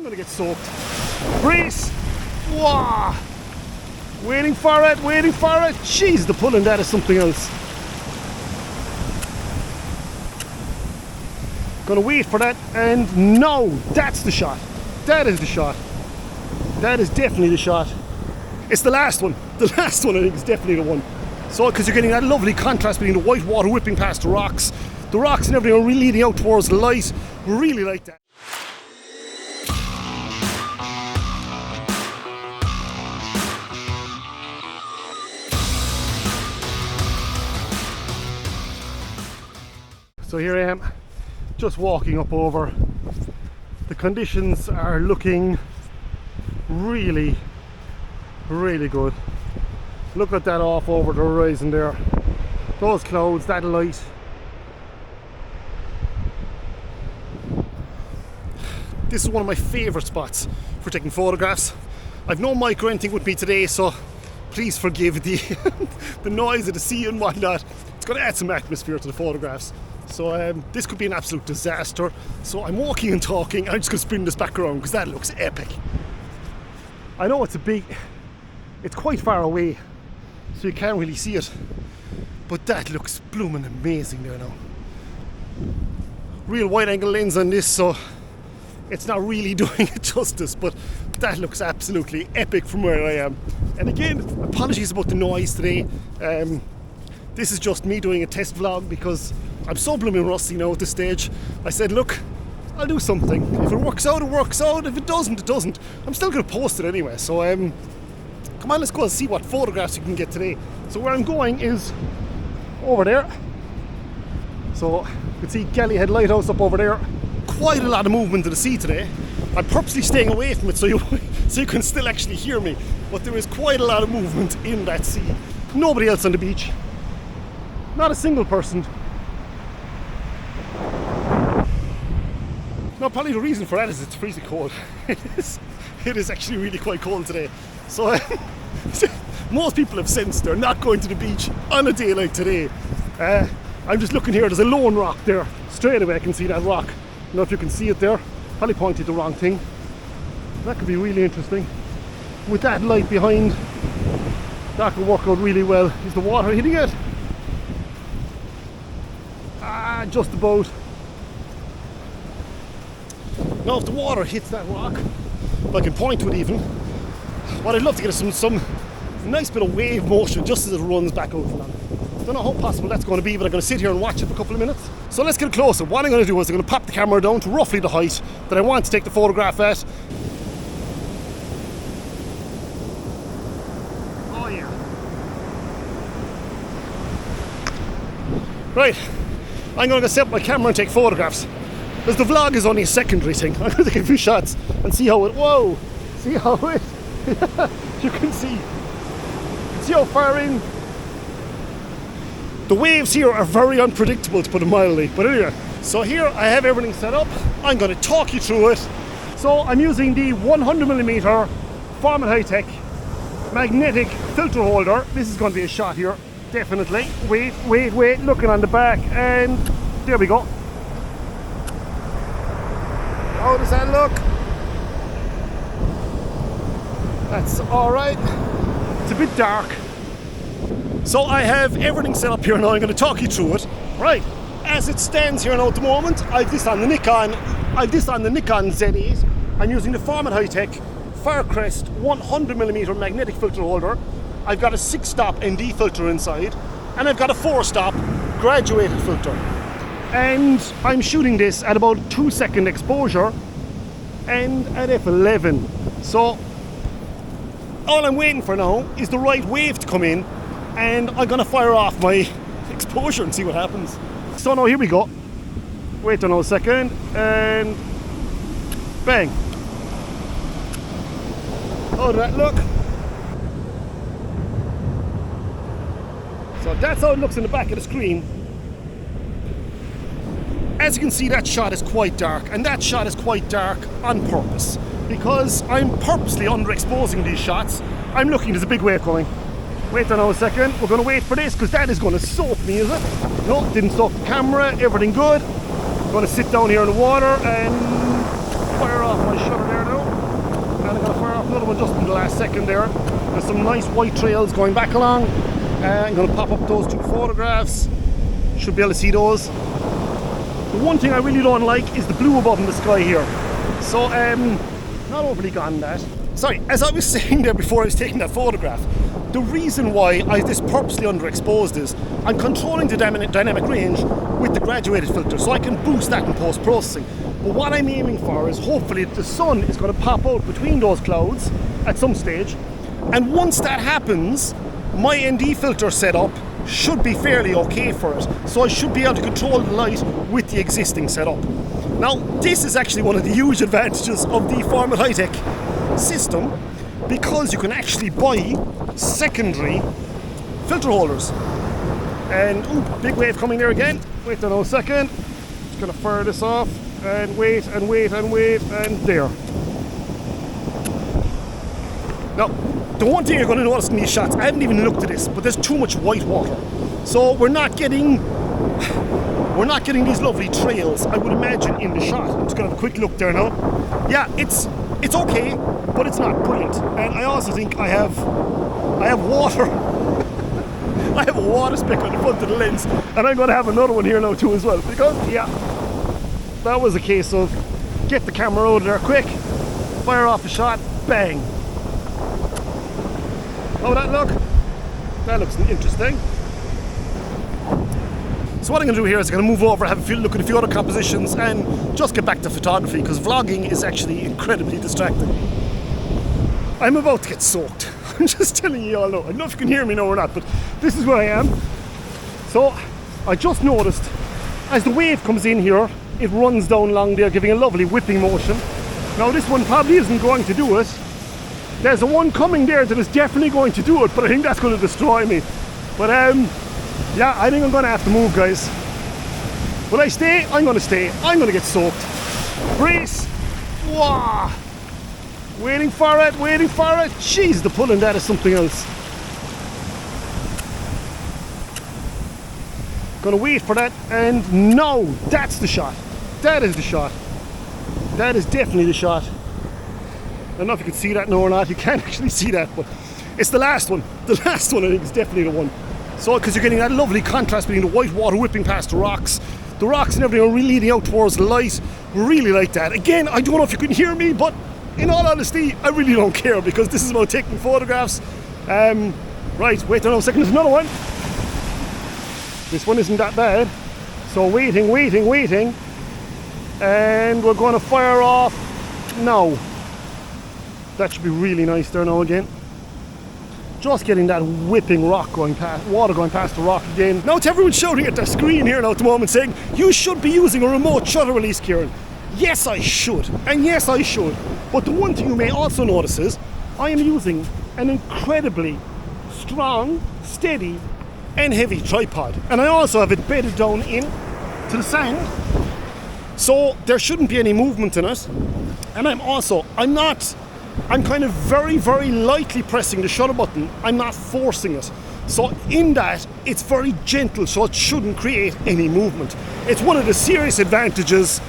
gonna get soaked. Breeze! Wow! Waiting for it, waiting for it. Jeez, the pulling that is something else. Gonna wait for that, and no, that's the shot. That is the shot. That is definitely the shot. It's the last one. The last one I think is definitely the one. So, because you're getting that lovely contrast between the white water whipping past the rocks. The rocks and everything are really leading out towards the light. Really like that. So here I am, just walking up over. The conditions are looking really, really good. Look at that off over the horizon there. Those clouds, that light. This is one of my favourite spots for taking photographs. I've no mic or anything with me today, so please forgive the the noise of the sea and whatnot. It's going to add some atmosphere to the photographs. So this could be an absolute disaster. So I'm walking and talking. I'm just going to spin this back around because that looks epic. I know it's quite far away, so you can't really see it. But that looks blooming amazing there now. Real wide angle lens on this, so it's not really doing it justice, but that looks absolutely epic from where I am. And again, apologies about the noise today. This is just me doing a test vlog because I'm so blooming rusty now at this stage. I said, look, I'll do something. If it works out, it works out. If it doesn't, it doesn't. I'm still going to post it anyway. So come on, let's go and see what photographs you can get today. So where I'm going is over there. So you can see Gallyhead Lighthouse up over there. Quite a lot of movement in the sea today. I'm purposely staying away from it so you can still actually hear me. But there is quite a lot of movement in that sea. Nobody else on the beach. Not a single person. No, probably the reason for that is it's freezing cold. It is actually really quite cold today. So most people have sensed they're not going to the beach on a day like today. I'm just looking here, there's a lone rock there. Straight away I can see that rock. I don't know if you can see it there. Probably pointed the wrong thing. That could be really interesting. With that light behind, that could work out really well. Is the water hitting it? Just about. Now if the water hits that rock, if I can point to it even, what I'd love to get is some nice bit of wave motion just as it runs back out from that. Don't know how possible that's going to be, but I'm going to sit here and watch it for a couple of minutes. So let's get closer. What I'm going to do is I'm going to pop the camera down to roughly the height that I want to take the photograph at. Oh yeah. Right, I'm going to set up my camera and take photographs. Because the vlog is only a secondary thing. I'm going to take a few shots and see how it, whoa, see how it, you can see how far in. The waves here are very unpredictable, to put it mildly, but anyway. So here I have everything set up. I'm going to talk you through it. So I'm using the 100mm Format High-Tech magnetic filter holder. This is going to be a shot here, definitely. Wait, looking on the back, and there we go. How does that look? That's alright. It's a bit dark. So I have everything set up here now. I'm going to talk you through it. Right, as it stands here now at the moment, I've this on the Nikon Z8. I'm using the Format High-Tech Firecrest 100mm magnetic filter holder. I've got a 6-stop ND filter inside, and I've got a 4-stop graduated filter. And I'm shooting this at about 2-second exposure and at f11. So all I'm waiting for now is the right wave to come in, and I'm gonna fire off my exposure and see what happens. So now here we go. Wait a second, and bang. How did that look? So that's how it looks in the back of the screen. As you can see, that shot is quite dark, and that shot is quite dark on purpose because I'm purposely underexposing these shots. I'm looking, there's a big wave coming. Wait a second, we're going to wait for this because that is going to soak me, is it? No, it didn't soak the camera, everything good. I'm going to sit down here in the water and fire off my shutter there now. just in the last second there. There's some nice white trails going back along. I'm going to pop up those 2 photographs. Should be able to see those. The one thing I really don't like is the blue above in the sky here. So, not overly gone that. Sorry, as I was saying there before I was taking that photograph, the reason why I this purposely underexposed is I'm controlling the dynamic range with the graduated filter, so I can boost that in post-processing. But what I'm aiming for is hopefully the sun is going to pop out between those clouds at some stage, and once that happens, my ND filter setup should be fairly okay for it. So I should be able to control the light with the existing setup. Now, this is actually one of the huge advantages of the Format High-Tech system, because you can actually buy secondary filter holders. And, ooh, big wave coming there again. Wait a second. Just gonna fire this off, and wait, and wait, and wait, and there. Now, the one thing you're gonna notice in these shots, I haven't even looked at this, but there's too much white water. So we're not getting these lovely trails, I would imagine, in the shot. I'm just gonna have a quick look there now. Yeah, it's okay, but it's not brilliant. And I also think I have water. I have a water speck on the front of the lens, and I'm gonna have another one here now too as well, because yeah, that was a case of get the camera out of there quick, fire off a shot, bang. How would that look? That looks interesting. So what I'm going to do here is I'm going to move over, have a look at a few other compositions, and just get back to photography, because vlogging is actually incredibly distracting. I'm about to get soaked. I'm just telling you all now. I don't know if you can hear me now or not, but this is where I am. So I just noticed as the wave comes in here, it runs down along there, giving a lovely whipping motion. Now this one probably isn't going to do it. There's a one coming there that is definitely going to do it, but I think that's going to destroy me. But yeah, I think I'm going to have to move, guys. Will I stay? I'm going to stay. I'm going to get soaked. Brace. Wow. Waiting for it, waiting for it. Jeez, the pulling that is something else. Gonna wait for that, and no, that's the shot. That is the shot. That is definitely the shot. I don't know if you can see that now or not. You can't actually see that, but it's the last one. The last one, I think, is definitely the one. So, because you're getting that lovely contrast between the white water whipping past the rocks and everything are really leading out towards the light. Really like that. Again, I don't know if you can hear me, but in all honesty, I really don't care, because this is about taking photographs. Right, wait a second, there's another one. This one isn't that bad. So waiting, and we're going to fire off now. That should be really nice there now again. Just getting that whipping rock going past, water going past the rock again. Now to everyone shouting at their screen here now at the moment saying, you should be using a remote shutter release, Kieran. Yes, I should, and yes, I should. But the one thing you may also notice is, I am using an incredibly strong, steady, and heavy tripod. And I also have it bedded down in to the sand, so there shouldn't be any movement in it. And I'm kind of very, very lightly pressing the shutter button. I'm not forcing it. So in that, it's very gentle, so it shouldn't create any movement. It's one of the serious advantages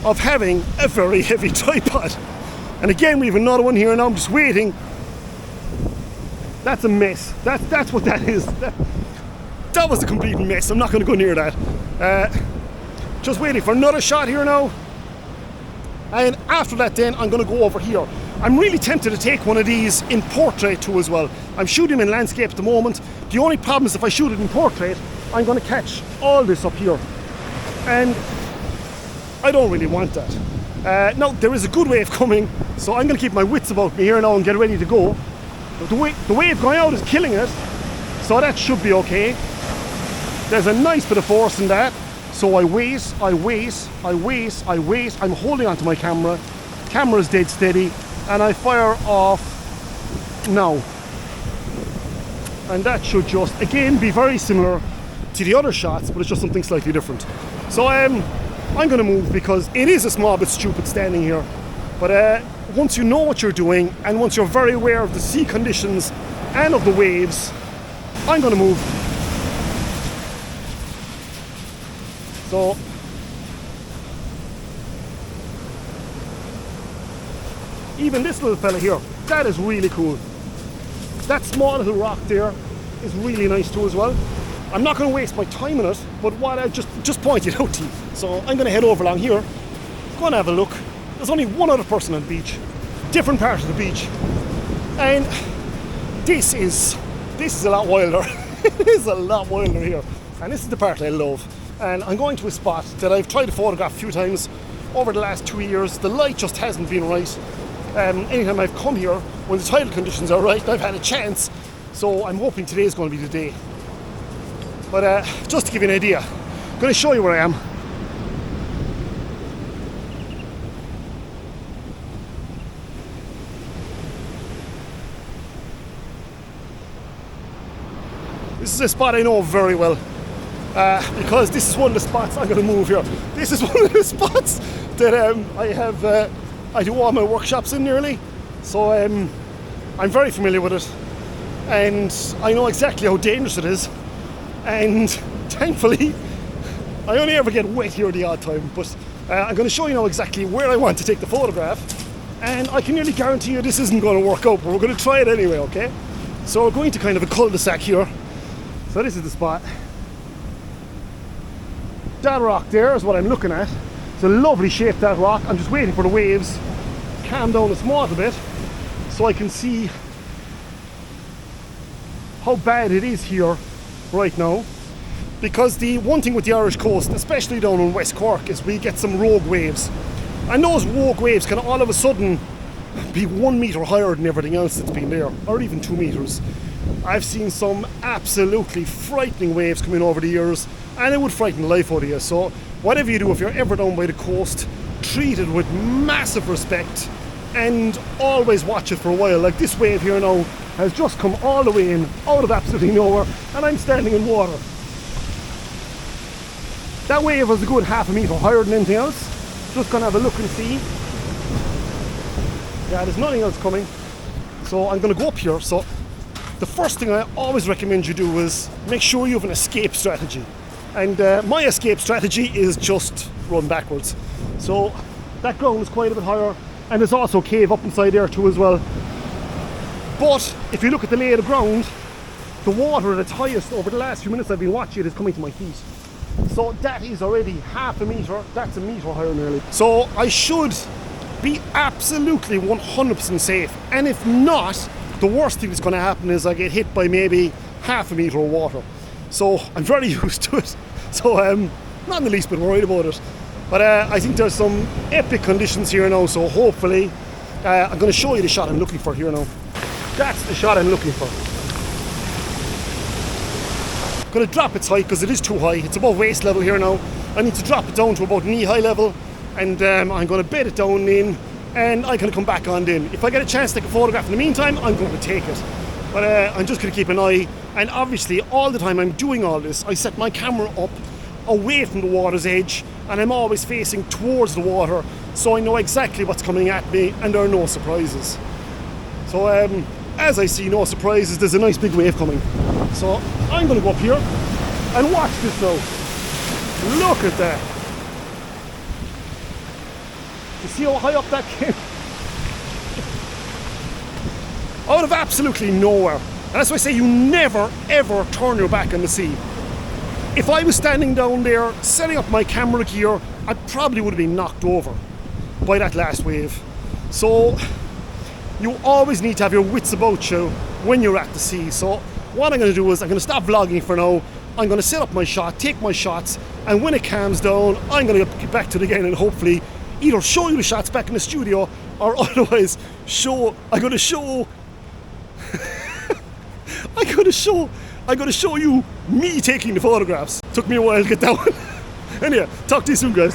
of having a very heavy tripod. And again, we have another one here, and I'm just waiting. That's a mess. That's what that is. That was a complete mess. I'm not going to go near that. Just waiting for another shot here now. And after that then, I'm going to go over here. I'm really tempted to take one of these in portrait too as well. I'm shooting in landscape at the moment. The only problem is if I shoot it in portrait, I'm going to catch all this up here. And I don't really want that. Now, there is a good wave coming, so I'm going to keep my wits about me here now and get ready to go. But the wave going out is killing it, so that should be okay. There's a nice bit of force in that. So I wait. I'm holding onto my camera. Camera's dead steady, and I fire off now. And that should just, again, be very similar to the other shots, but it's just something slightly different. So I'm going to move, because it is a small bit stupid standing here. But once you know what you're doing, and once you're very aware of the sea conditions and of the waves, I'm going to move. So even this little fella here, That is really cool. That small little rock there is really nice too as well. I'm not going to waste my time on it, but what I just pointed out to you. So I'm going to head over along here, go and have a look. There's only one other person on the beach, different part of the beach, and this is a lot wilder. It is a lot wilder here, and this is the part I love. And I'm going to a spot that I've tried to photograph a few times over the last 2 years. The light just hasn't been right. Anytime I've come here, when the tidal conditions are right, I've had a chance. So I'm hoping today is going to be the day. But just to give you an idea, I'm going to show you where I am. This is a spot I know very well, because this is one of the spots I'm going to move here. This is one of the spots that I do all my workshops in nearly, so I'm very familiar with it, and I know exactly how dangerous it is, and thankfully I only ever get wet here the odd time, but I'm going to show you now exactly where I want to take the photograph, and I can nearly guarantee you this isn't going to work out, but we're going to try it anyway, okay? So we're going to kind of a cul-de-sac here. So this is the spot. That rock there is what I'm looking at. It's a lovely shape, that rock. I'm just waiting for the waves to calm down a small bit so I can see how bad it is here right now. Because the one thing with the Irish coast, especially down in West Cork, is we get some rogue waves. And those rogue waves can all of a sudden be 1 metre higher than everything else that's been there, or even 2 metres. I've seen some absolutely frightening waves coming over the years, and it would frighten the life out of you. So whatever you do, if you're ever down by the coast, treat it with massive respect and always watch it for a while. Like this wave here now has just come all the way in, out of absolutely nowhere, and I'm standing in water. That wave was a good half a metre higher than anything else. Just gonna have a look and see. Yeah, there's nothing else coming. So I'm gonna go up here. So the first thing I always recommend you do is make sure you have an escape strategy. And my escape strategy is just run backwards. So that ground is quite a bit higher, and there's also a cave up inside there too as well. But if you look at the lay of the ground, the water at its highest over the last few minutes I've been watching it is coming to my feet. So that is already half a metre, that's a metre higher nearly. So I should be absolutely 100% safe. And if not, the worst thing that's going to happen is I get hit by maybe half a metre of water. So I'm very used to it. So I'm not in the least bit worried about it. But I think there's some epic conditions here now, so hopefully I'm going to show you the shot I'm looking for here now. That's the shot I'm looking for. I'm going to drop its height because it is too high. It's above waist level here now. I need to drop it down to about knee-high level, and I'm going to bed it down in, and I'm going to come back on in. If I get a chance to take a photograph in the meantime, I'm going to take it. But I'm just going to keep an eye, and obviously all the time I'm doing all this, I set my camera up away from the water's edge, and I'm always facing towards the water, so I know exactly what's coming at me, and there are no surprises. So as I see no surprises, there's a nice big wave coming. So I'm going to go up here and watch this now. Look at that. You see how high up that came? Out of absolutely nowhere. And that's why I say you never ever turn your back on the sea. If I was standing down there setting up my camera gear, I probably would have been knocked over by that last wave. So you always need to have your wits about you when you're at the sea. So what I'm going to do is I'm going to stop vlogging for now. I'm going to set up my shot, take my shots, and when it calms down, I'm going to get back to it again and hopefully either show you the shots back in the studio, or otherwise I'm going to show you me taking the photographs. Took me a while to get that one. Anyway, talk to you soon, guys.